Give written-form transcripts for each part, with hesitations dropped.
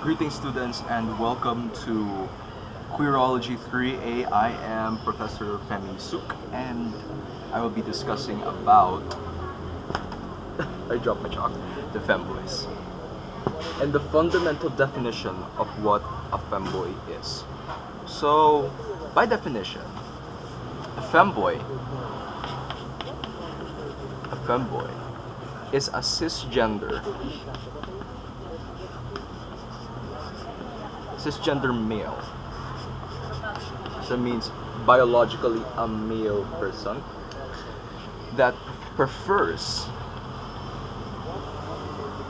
Greetings students and welcome to Queerology 3A. I am Professor Femmy Succ and I will be discussing about I dropped my chalk, the Femboys. And the fundamental definition of what a femboy is. So, by definition, a femboy is a cisgender male. So it means biologically a male person that prefers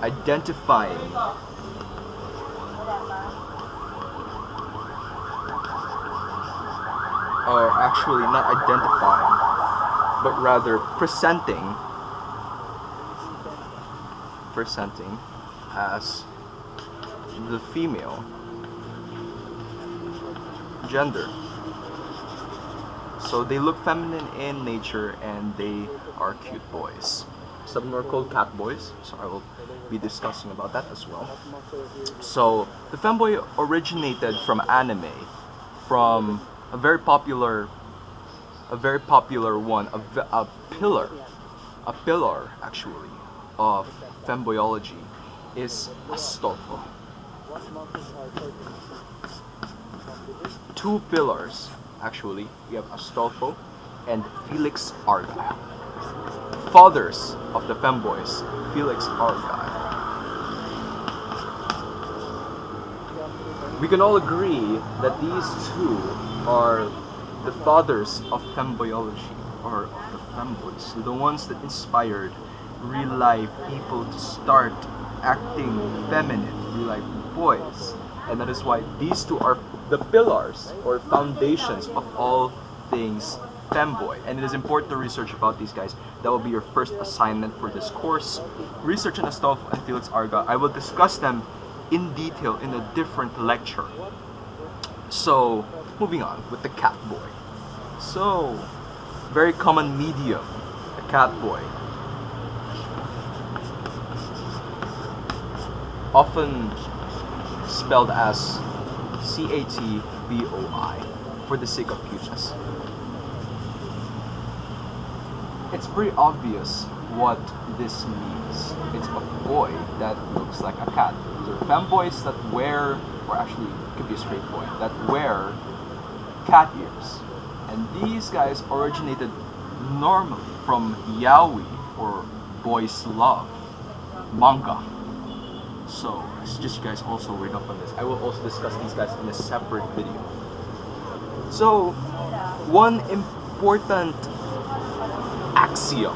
identifying or actually not identifying but rather presenting as the female gender. So they look feminine in nature and they are cute boys. Some are called Catboys, so I will be discussing about that as well. So the femboy originated from anime, from a very popular one, a pillar actually of femboyology is Astolfo. Two pillars actually. We have Astolfo and Felix Argyle. Fathers of the femboys, Felix Argyle. We can all agree that these two are the fathers of femboyology, or of the femboys, the ones that inspired real life people to start acting feminine, real life boys. And that is why these two are the pillars or foundations of all things femboy. And it is important to research about these guys. That will be your first assignment for this course. Research on Astolfo and Felix Argyle. I will discuss them in detail in a different lecture. So, moving on with the Catboy. So, very common medium, the Catboy. Often spelled as Catboy for the sake of cuteness. It's pretty obvious what this means. It's a boy that looks like a cat. There are femboys that wear, or actually it could be a straight boy, that wear cat ears. And these guys originated normally from yaoi, or boys love, manga. So, just you guys also read up on this. I will also discuss these guys in a separate video. So, one important axiom,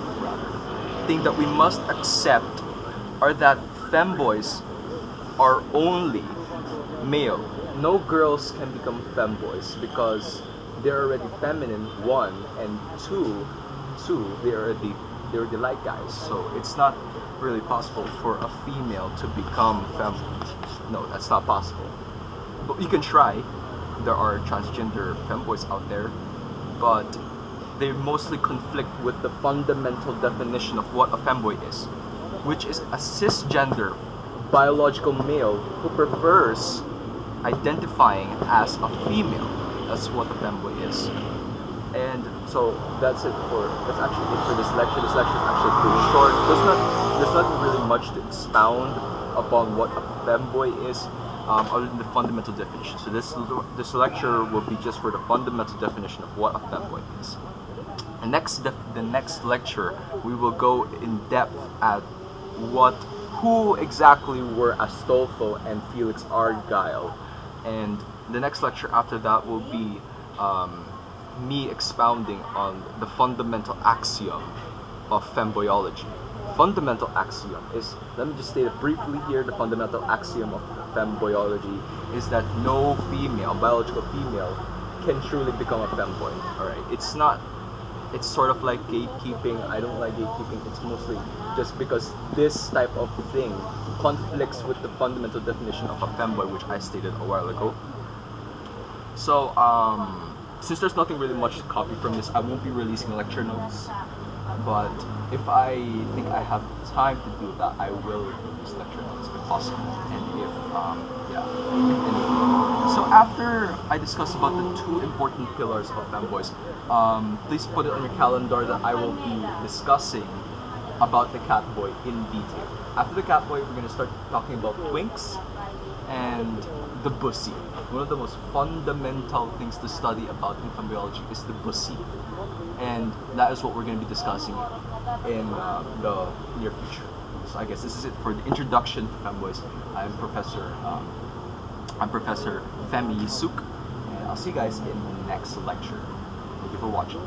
thing that we must accept, are that femboys are only male. No girls can become femboys because they're already feminine, one, and two, they already like guys. So it's not really possible for a female to become femboy. No, that's not possible. But you can try. There are transgender femboys out there, but they mostly conflict with the fundamental definition of what a femboy is, which is a cisgender biological male who prefers identifying as a female. That's what a femboy is. And so that's actually it for this lecture. This lecture is actually pretty short. There's not really much to expound upon what a femboy is, other than the fundamental definition. So this lecture will be just for the fundamental definition of what a femboy is. And the next lecture, we will go in depth at who exactly were Astolfo and Felix Argyle. And the next lecture after that will be me expounding on the fundamental axiom of femboyology. Fundamental axiom is, let me just state it briefly here, the fundamental axiom of femboyology is that no female, biological female, can truly become a femboy. Alright, it's sort of like gatekeeping. I don't like gatekeeping. It's mostly just because this type of thing conflicts with the fundamental definition of a femboy, which I stated a while ago. So, since there's nothing really much to copy from this, I won't be releasing lecture notes. But if I think I have time to do that, I will release lecture notes if possible. And if, yeah. after I discuss about the two important pillars of Femboys, please put it on your calendar that I will be discussing about the Catboy in detail. After the Catboy, we're going to start talking about twinks and the bussy. One of the most fundamental things to study about in Femboyology is the bussy. And that is what we're going to be discussing in the near future. So I guess this is it for the introduction to Femboys. I'm Professor Femmy Succ, and I'll see you guys in the next lecture. Thank you for watching.